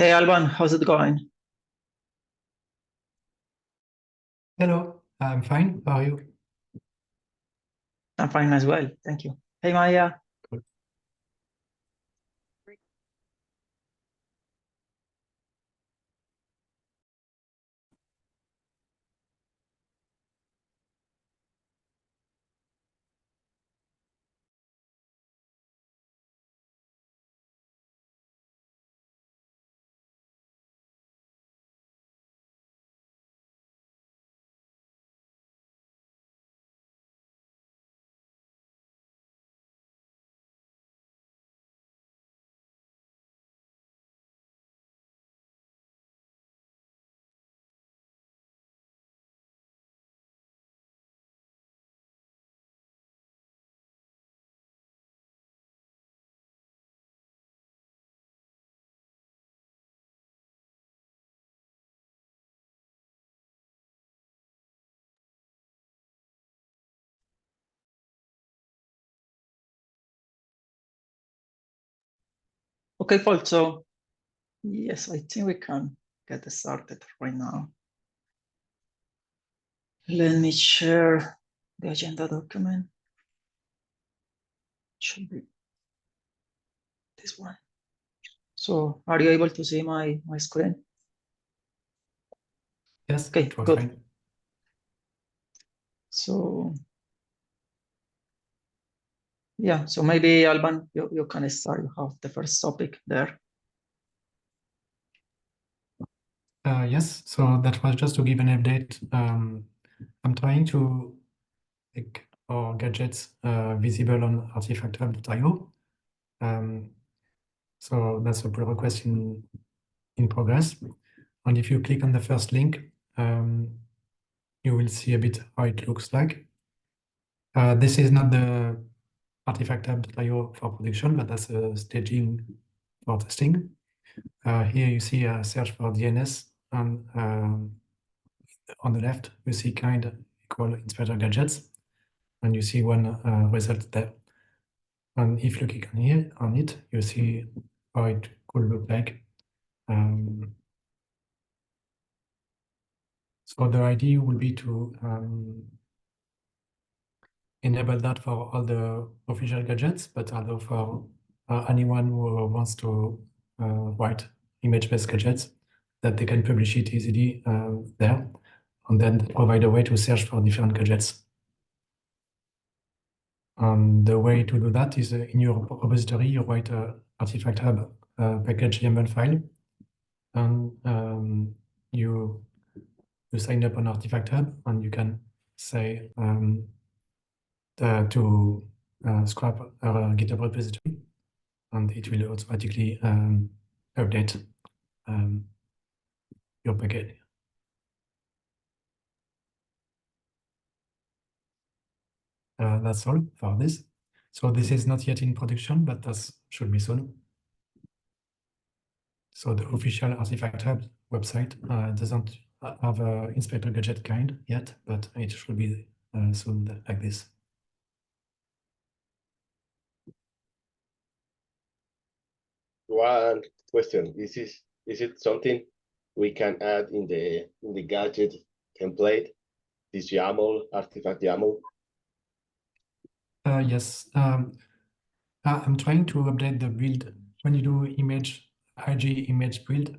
Hey Alban, how's it going? Hello, I'm fine. How are you? I'm fine as well, thank you. Hey Maya. Good. Okay, Paul, so yes, I think we can get started right now. Let me share the agenda document. Should be this one. So are you able to see my screen? Yes, Okay, it was good. fine. So yeah, so maybe Alban, you can start. You have the first topic there. Yes, so that was just to give an update. I'm trying to make our gadgets visible on artifacthub.io. So that's a pull request in progress. And if you click on the first link, you will see a bit how it looks like. This is not the artifacthub.io for production, but that's a staging for testing. Here you see a search for DNS, and on the left you see kind equal Inspektor Gadgets, and you see one result there. And if you click on it, you see how it could look like. So the idea would be to enable that for all the official gadgets, but also for anyone who wants to write image-based gadgets, that they can publish it easily there, and then provide a way to search for different gadgets. And the way to do that is in your repository, you write a artifact hub package YAML file, and you sign up on Artifact Hub, and you can say to scrap our GitHub repository, and it will automatically update your package. That's all for this. So this is not yet in production, but that should be soon. So the official Artifact Hub website doesn't have an Inspector Gadget kind yet, but it should be soon like this. One question: is it something we can add in the gadget template? This YAML, artifact YAML? Yes, I'm trying to update the build. When you do IG image build,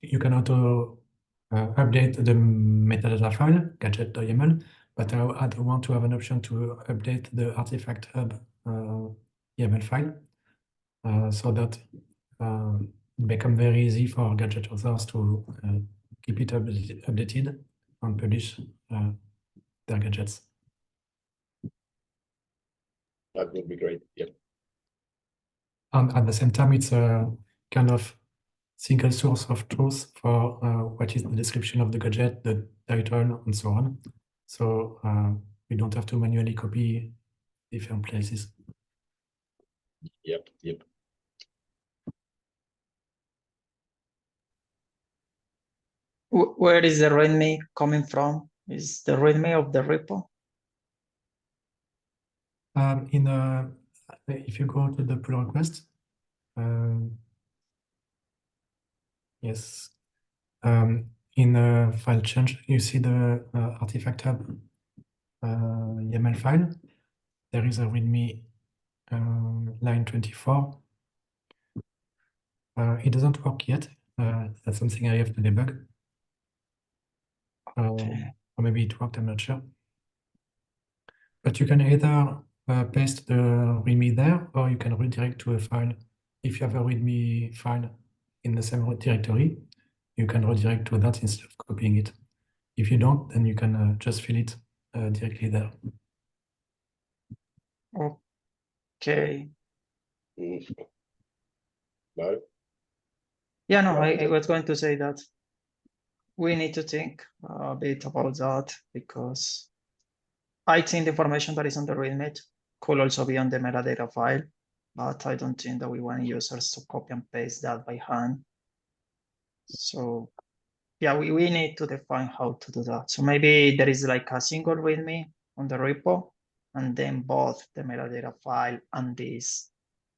you can auto update the metadata file, gadget.yaml, but I want to have an option to update the artifact hub YAML file so that it becomes very easy for gadget authors to keep it updated and publish their gadgets. That would be great. Yeah. And at the same time, it's a kind of single source of truth for what is the description of the gadget, the title, and so on. So we don't have to manually copy different places. Yep. Where is the README coming from? Is the README of the repo? If you go to the pull request, Yes. In the file change, you see the artifact tab YAML file. There is a README line 24. It doesn't work yet. That's something I have to debug. Okay. Or maybe it worked, I'm not sure. But you can either paste the README there, or you can redirect to a file. If you have a README file in the same directory, you can redirect to that instead of copying it. If you don't, then you can just fill it directly there. Okay. No? Yeah, no, No. I was going to say that we need to think a bit about that, because I think the information that is on the README could also be on the metadata file, but I don't think that we want users to copy and paste that by hand. So yeah, we need to define how to do that. So maybe there is like a single README on the repo, and then both the metadata file and this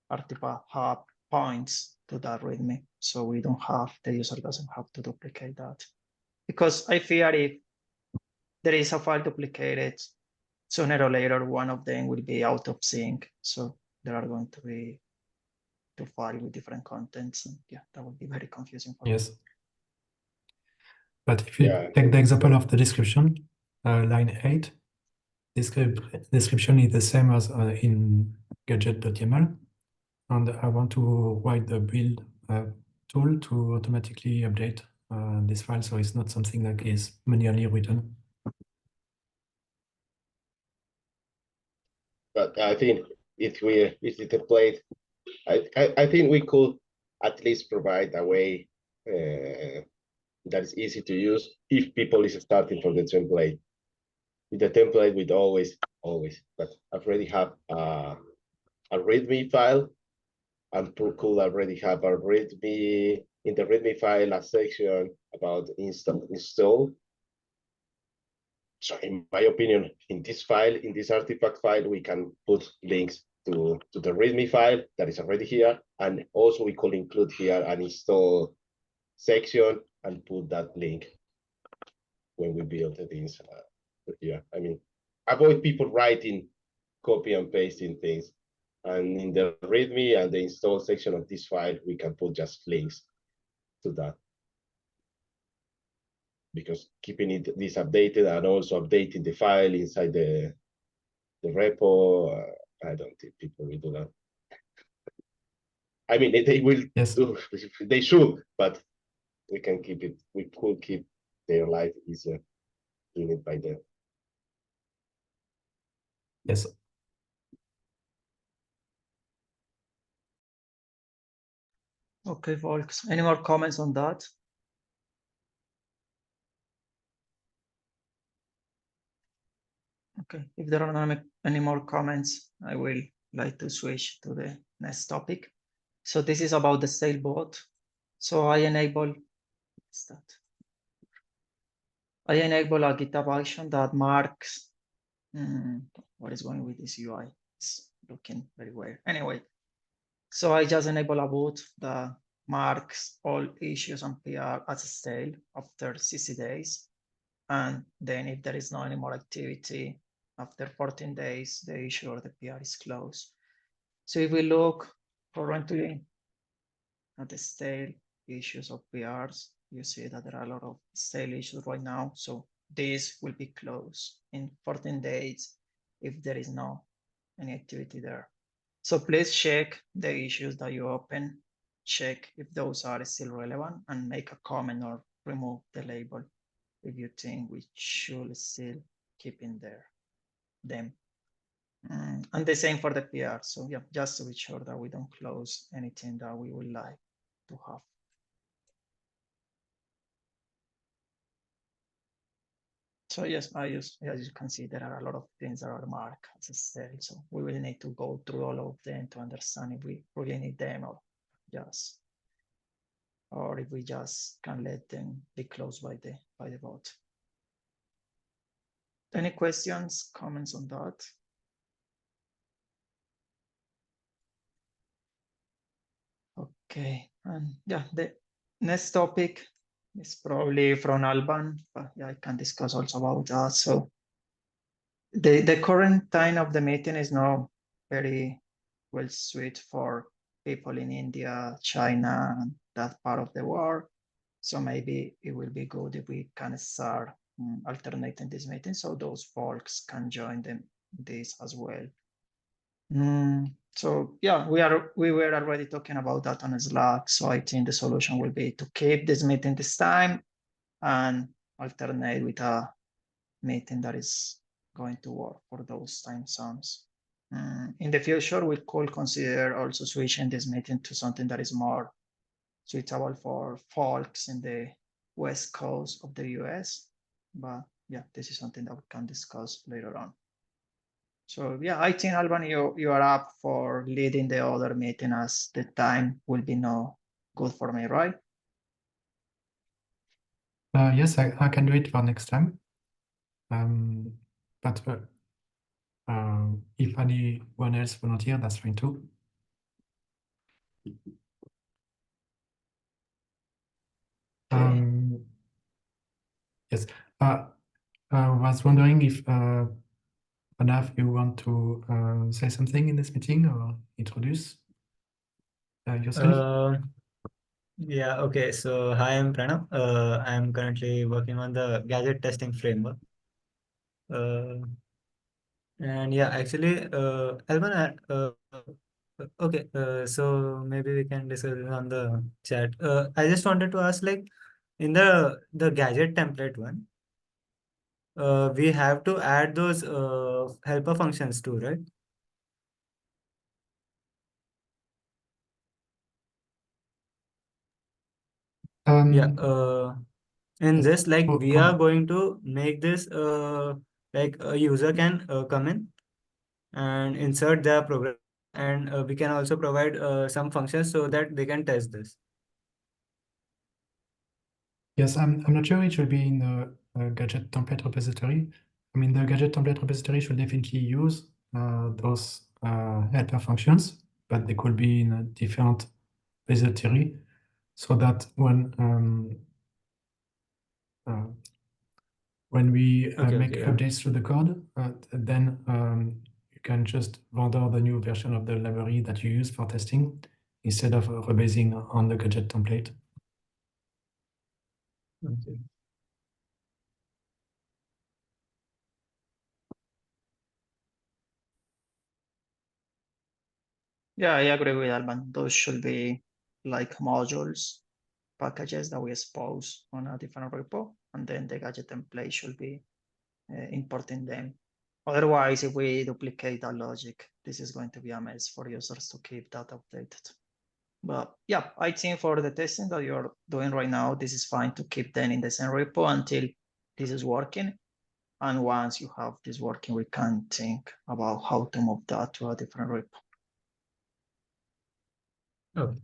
artifact have points to that README. So we don't have, the user doesn't have to duplicate that. Because I fear if there is a file duplicated, sooner or later, one of them will be out of sync. So there are going to be two files with different contents. And yeah, that would be very confusing for me. Yes. But if you Yeah. take the example of the description, line 8, description is the same as in gadget.yml. And I want to write the build tool to automatically update this file, so it's not something that is manually written. But I think if it's a template, I think we could at least provide a way that is easy to use if people is starting from the template. With the template, we'd always, but I already have a README file, and could already have a README, in the README file, a section about install. So in my opinion, in this file, in this artifact file, we can put links to the README file that is already here. And also we could include here an install section and put that link when we build things here. I mean, avoid people writing, copy and pasting things. And in the README and the install section of this file, we can put just links to that. Because keeping this updated and also updating the file inside the repo, I don't think people will do that. I mean, they will Yes. do, they should, but we can keep it, we could keep their life easier doing it by them. Yes. Okay, folks, any more comments on that? Okay, if there are not any more comments, I will like to switch to the next topic. So this is about the sale bot. So I enable a GitHub action that marks what is going with this UI. It's looking very weird. Anyway, so I just enable a bot that marks all issues and PR as stale after 60 days. And then if there is no any more activity, after 14 days, the issue or the PR is closed. So if we look currently at the stale issues of PRs, you see that there are a lot of stale issues right now. So this will be closed in 14 days if there is no any activity there. So please check the issues that you open, check if those are still relevant, and make a comment or remove the label if you think we should still keep in there them. And the same for the PR. So yeah, just to be sure that we don't close anything that we would like to have. So yes, as you can see, there are a lot of things that are marked as stale. So we will need to go through all of them to understand if we really need them or if we just can let them be closed by the bot. Any questions, comments on that? Okay, and yeah, the Next topic is probably from Alban, but yeah, I can discuss also about that. So the current time of the meeting is not very well suited for people in India, China, and that part of the world. So maybe it will be good if we can start alternating this meeting so those folks can join them this as well. So yeah, we were already talking about that on Slack. So I think the solution will be to keep this meeting this time and alternate with a meeting that is going to work for those time zones. In the future, we could consider also switching this meeting to something that is more suitable for folks in the West Coast of the US. But yeah, this is something that we can discuss later on. So yeah, I think Alban, you are up for leading the other meeting as the time will be no good for me, right? Yes, I can do it for next time. But if anyone else volunteer, that's fine too. Okay. Yes. I was wondering if Pranav, you want to say something in this meeting or introduce yourself? Yeah, okay. So hi, I'm Pranav. I am currently working on the gadget testing framework. And yeah, actually, Alban, okay, so maybe we can discuss it on the chat. I just wanted to ask, like, in the gadget template one, we have to add those helper functions too, right? Yeah. In this, like, we are going to make this like a user can come in and insert their program, and we can also provide some functions so that they can test this. Yes, I'm not sure it should be in the gadget template repository. I mean, the gadget template repository should definitely use those helper functions, but they could be in a different repository so that when we make updates to the code, then you can just render the new version of the library that you use for testing instead of rebasing on the gadget template. Okay. Yeah, I agree with Alban. Those should be like modules, packages that we expose on a different repo, and then the gadget template should be importing them. Otherwise, if we duplicate that logic, this is going to be a mess for users to keep that updated. But yeah, I think for the testing that you're doing right now, this is fine to keep them in the same repo until this is working. And once you have this working, we can think about how to move that to a different repo. Okay.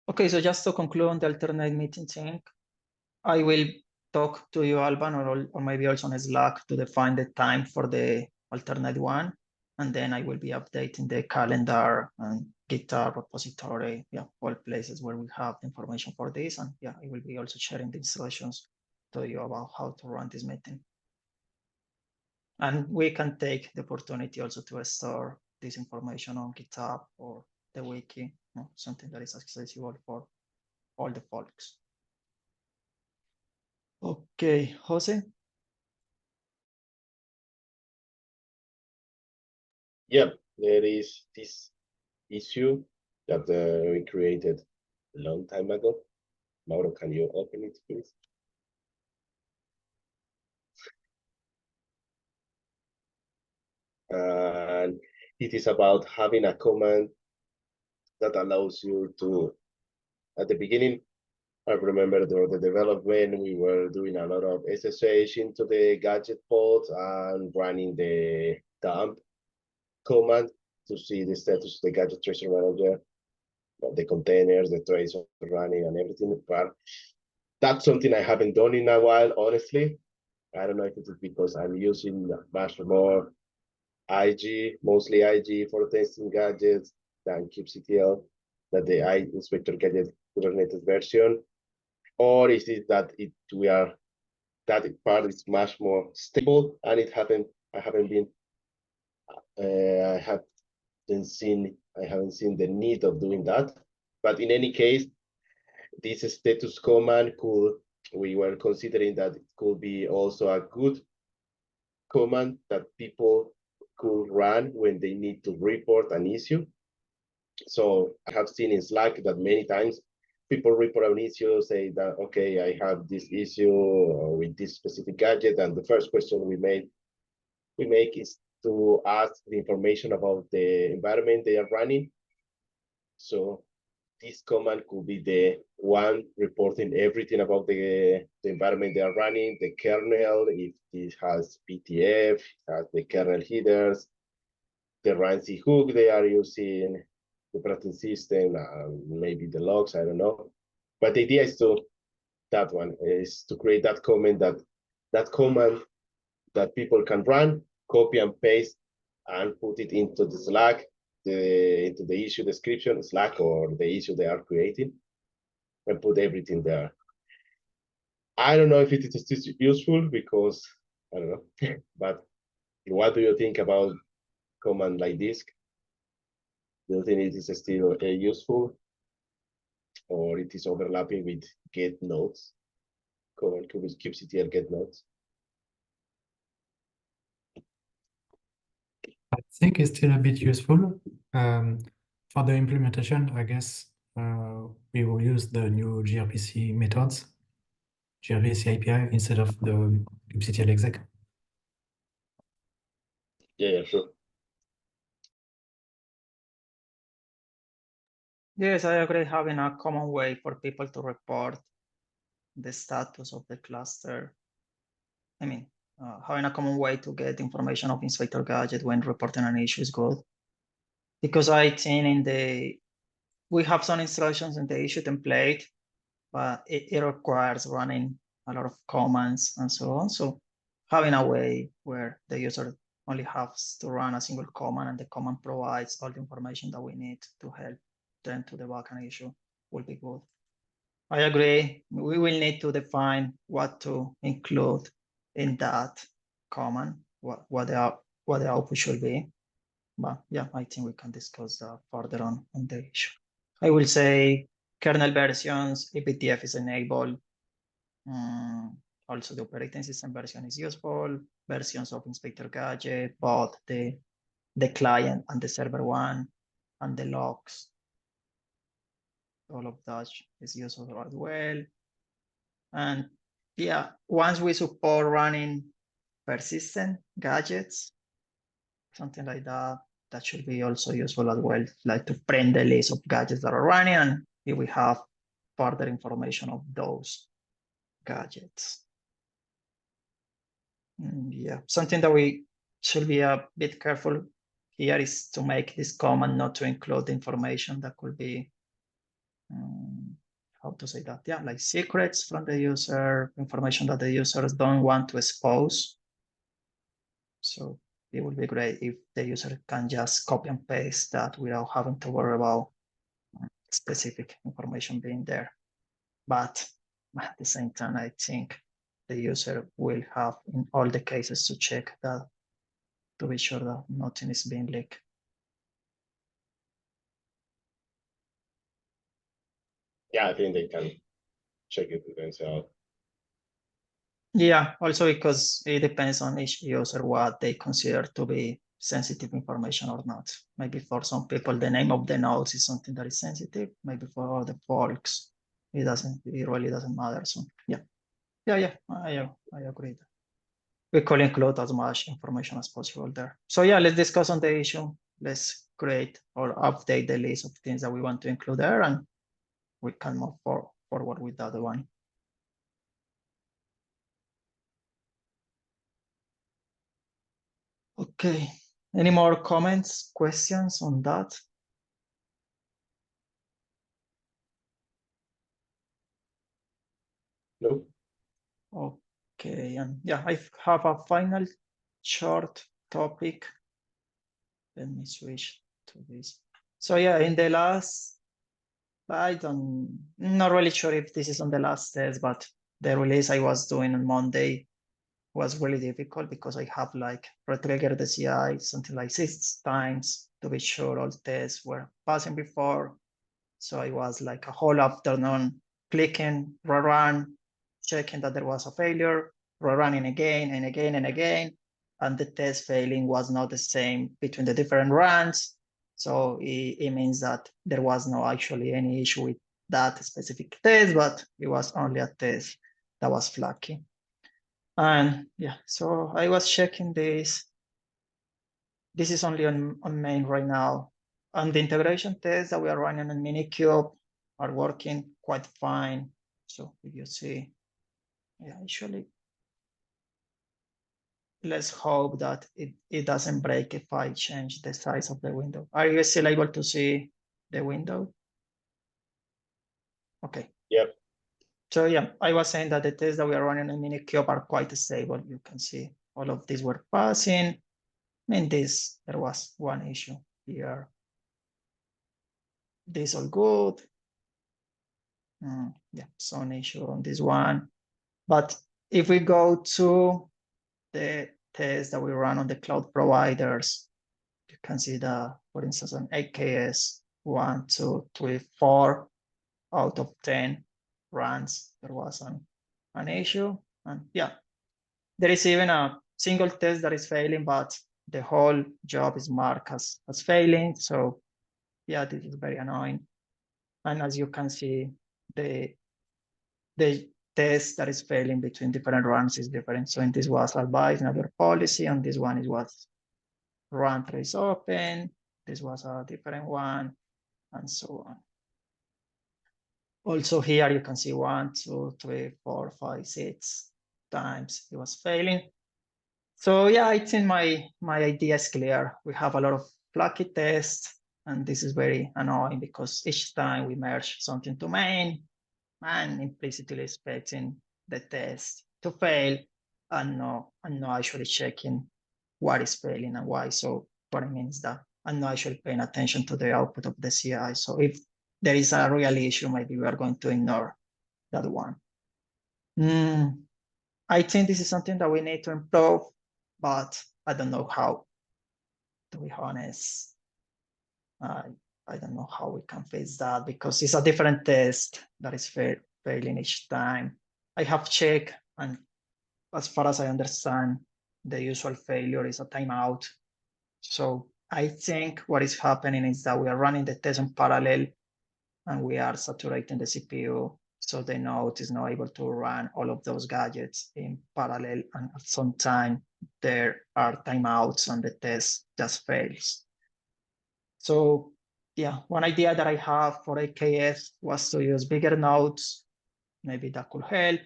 Okay, so just to conclude on the alternate meeting thing, I will talk to you, Alban, or maybe also on Slack to define the time for the alternate one. And then I will be updating the calendar and GitHub repository, yeah, all places where we have information for this. And yeah, I will be also sharing the instructions to you about how to run this meeting. And we can take the opportunity also to store this information on GitHub or the wiki, something that is accessible for all the folks. Okay, Jose? Yeah, there is this issue that we created a long time ago. Mauro, can you open it, please? And it is about having a command that allows you to, at the beginning, I remember during the development, we were doing a lot of SSH into the gadget pods and running the dump command to see the status of the gadget tracer manager, the containers, the trace running and everything. But that's something I haven't done in a while, honestly. I don't know if it is because I'm using much more IG, mostly IG for testing gadgets than kubectl, that the Inspector Gadget Kubernetes version? Or is it that that part is much more stable and I haven't seen the need of doing that. But in any case, this status command we were considering that it could be also a good command that people could run when they need to report an issue. So I have seen in Slack that many times people report an issue, say that, okay, I have this issue with this specific gadget. And the first question we make is to ask the information about the environment they are running. So this command could be the one reporting everything about the environment they are running, the kernel, if it has PTF, has the kernel headers, the RANSI hook they are using, the operating system, maybe the logs, I don't know. But the idea is to create that command that people can run, copy and paste, and put it into the Slack, into the issue description, Slack, or the issue they are creating, and put everything there. I don't know if it is useful because I don't know, but what do you think about command like this? Do you think it is still useful, or it is overlapping with get nodes, command kubectl get nodes? I think it's still a bit useful. For the implementation, I guess we will use the new gRPC methods, gRPC API, instead of the kubectl exec. Yeah, sure. Yes, I agree. Having a common way for people to report the status of the cluster. I mean, having a common way to get information of Inspector Gadget when reporting an issue is good. Because I think we have some instructions in the issue template, but it requires running a lot of commands and so on. So having a way where the user only has to run a single command and the command provides all the information that we need to help them to debug an issue will be good. I agree. We will need to define what to include in that command, what the output should be. But yeah, I think we can discuss that further on the issue. I will say kernel versions, ePTF is enabled. Also, the operating system version is useful. Versions of Inspector Gadget, both the client and the server one, and the logs. All of that is useful as well. And yeah, once we support running persistent gadgets, something like that, that should be also useful as well, like to print the list of gadgets that are running, and here we have further information of those gadgets. Yeah, something that we should be a bit careful here is to make this command not to include information that could be, how to say that? Yeah, like secrets from the user, information that the users don't want to expose. So it would be great if the user can just copy and paste that without having to worry about specific information being there. But at the same time, I think the user will have in all the cases to check that to be sure that nothing is being leaked. Yeah, I think they can check it themselves. Yeah, also because it depends on each user what they consider to be sensitive information or not. Maybe for some people, the name of the nodes is something that is sensitive. Maybe for other folks, it really doesn't matter. So yeah, I agree. We could include as much information as possible there. So yeah, let's discuss on the issue. Let's create or update the list of things that we want to include there, and we can move forward with the other one. Okay, any more comments, questions on that? No? Okay, and yeah, I have a final short topic Let me switch to this. So yeah, in the last, not really sure if this is on the last test, but the release I was doing on Monday was really difficult because I have like retriggered the CI something like 6 times to be sure all tests were passing before. So I was like a whole afternoon clicking, rerun, checking that there was a failure, rerunning again and again and again. And the test failing was not the same between the different runs. So it means that there was no actually any issue with that specific test, but it was only a test that was flaky. And yeah, so I was checking this. This is only on main right now. And the integration tests that we are running on Minikube are working quite fine. So if you see, yeah, actually, let's hope that it doesn't break if I change the size of the window. Are you still able to see the window? Okay. Yep. So yeah, I was saying that the tests that we are running in Minikube are quite stable. You can see all of these were passing. In this, there was one issue here. This all good. Yeah, some issue on this one. But if we go to the test that we run on the cloud providers, you can see that, for instance, on AKS 1, 2, 3, 4 out of 10 runs, there was an issue. And yeah, there is even a single test that is failing, but the whole job is marked as failing. So yeah, this is very annoying. And as you can see, the test that is failing between different runs is different. So in this was advised another policy, and this one is was run trace open. This was a different one, and so on. Also here you can see 1, 2, 3, 4, 5, 6 times it was failing. So yeah, I think my idea is clear. We have a lot of flaky tests, and this is very annoying because each time we merge something to main, and implicitly expecting the test to fail and not actually checking what is failing and why. So what it means that I'm not actually paying attention to the output of the CI. So if there is a real issue, maybe we are going to ignore that one. I think this is something that we need to improve, but I don't know how, to be honest. I don't know how we can face that because it's a different test that is failing each time. I have checked, and as far as I understand, the usual failure is a timeout. So I think what is happening is that we are running the test in parallel and we are saturating the CPU. So the node is not able to run all of those gadgets in parallel. And at some time there are timeouts and the test just fails. So yeah, one idea that I have for AKS was to use bigger nodes. Maybe that could help,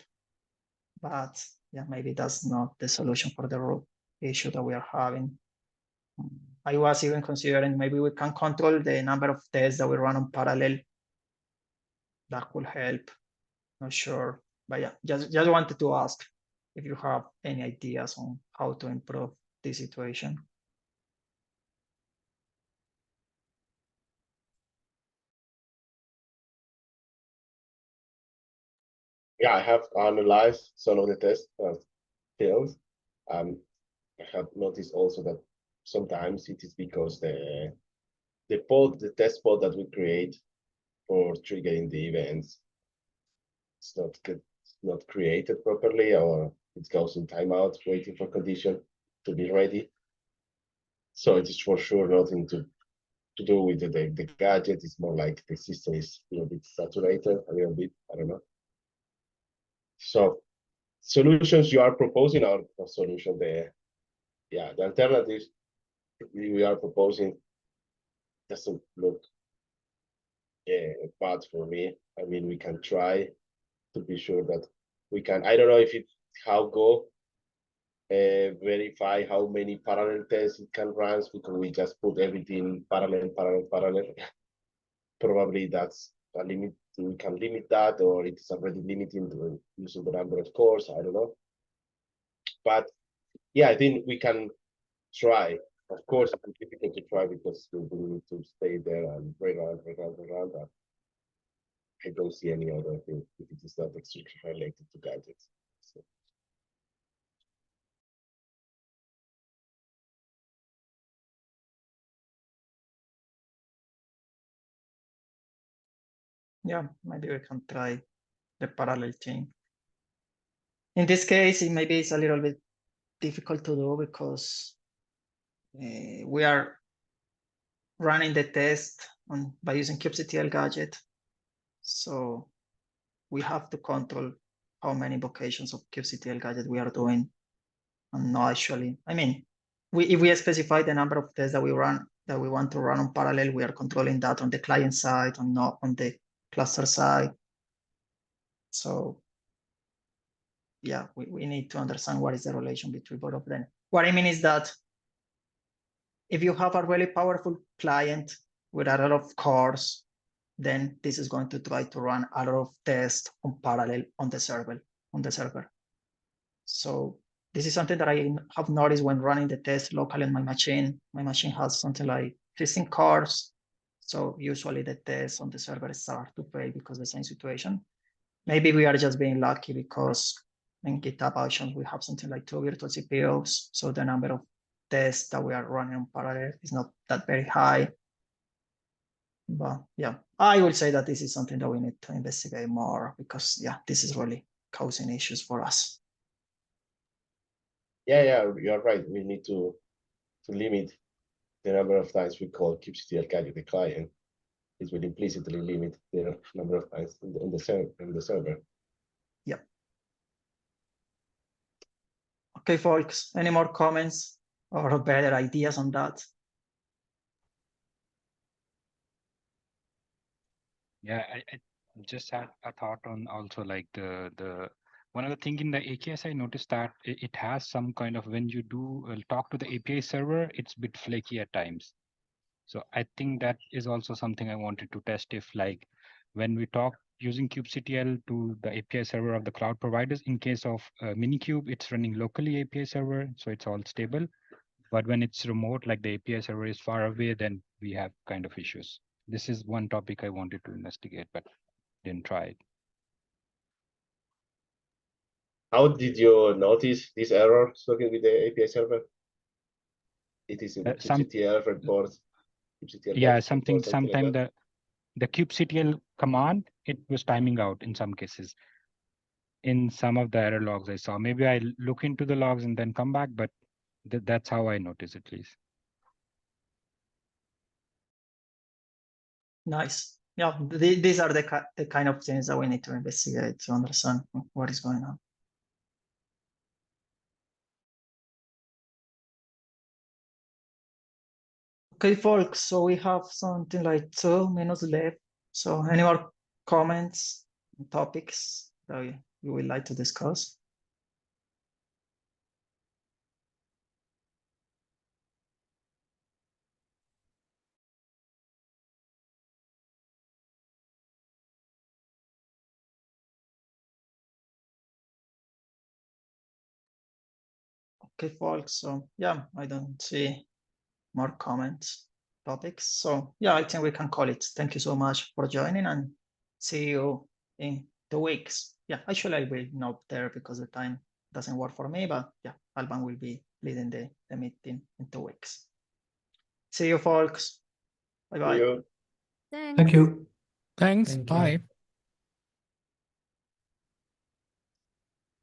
but yeah, maybe that's not the solution for the root issue that we are having. I was even considering maybe we can control the number of tests that we run on parallel. That could help. Not sure, but yeah, just wanted to ask if you have any ideas on how to improve this situation. Yeah, I have analyzed some of the test fields. I have noticed also that sometimes it is because the test pod that we create for triggering the events, it's not good, it's not created properly, or it goes in timeout, waiting for condition to be ready. So it is for sure nothing to do with the gadget. It's more like the system is a little bit saturated, a little bit, I don't know. So solutions you are proposing are a solution there. Yeah, the alternatives we are proposing doesn't look bad for me. I mean, we can try to be sure that we can. I don't know if it's how Go verify how many parallel tests it can run, because we just put everything parallel. Probably that's a limit. We can limit that, or it's already limiting to using the number of cores. I don't know. But yeah, I think we can try Of course, it's difficult to try because you will need to stay there and rerun. I don't see any other thing if it is not strictly related to gadgets. So, Yeah, maybe we can try the parallel chain. In this case, it maybe it's a little bit difficult to do because we are running the test by using kubectl gadget. So we have to control how many invocations of kubectl gadget we are doing. And not actually, I mean, if we specify the number of tests that we want to run on parallel, we are controlling that on the client side and not on the cluster side. So yeah, we need to understand what is the relation between both of them. What I mean is that if you have a really powerful client with a lot of cores, then this is going to try to run a lot of tests on parallel on the server. So this is something that I have noticed when running the test locally on my machine. My machine has something like 15 cores. So usually the tests on the server start to fail because of the same situation. Maybe we are just being lucky because in GitHub Actions, we have something like 2 virtual CPUs. So the number of tests that we are running on parallel is not that very high. But yeah, I will say that this is something that we need to investigate more because yeah, this is really causing issues for us. yeah, you're right. We need to limit the number of times we call kubectl gadget the client. It will implicitly limit the number of times in the server. Yep. Okay, folks, any more comments or better ideas on that? Yeah, I just had a thought on also like the one other thing in the AKS. I noticed that it has some kind of, when you do talk to the API server, it's a bit flaky at times. So I think that is also something I wanted to test, if like when we talk using kubectl to the API server of the cloud providers, in case of Minikube, it's running locally API server, so it's all stable. But when it's remote, like the API server is far away, then we have kind of issues. This is one topic I wanted to investigate, but didn't try it. How did you notice this error talking with the API server? It is in the kubectl report. Yeah, something sometime like the kubectl command, it was timing out in some cases. In some of the error logs I saw, maybe I look into the logs and then come back, but that's how I notice at least. Nice. Yeah, these are the kind of things that we need to investigate to understand what is going on. Okay, folks, so we have something like 2 minutes left. So any more comments, topics that you would like to discuss? Okay, folks, so yeah, I don't see more comments, topics. So yeah, I think we can call it. Thank you so much for joining and see you in 2 weeks. Yeah, actually I will not there because the time doesn't work for me, but yeah, Alban will be leading the meeting in 2 weeks. See you, folks. Bye-bye. Thank you. Thanks. Thank you. Bye.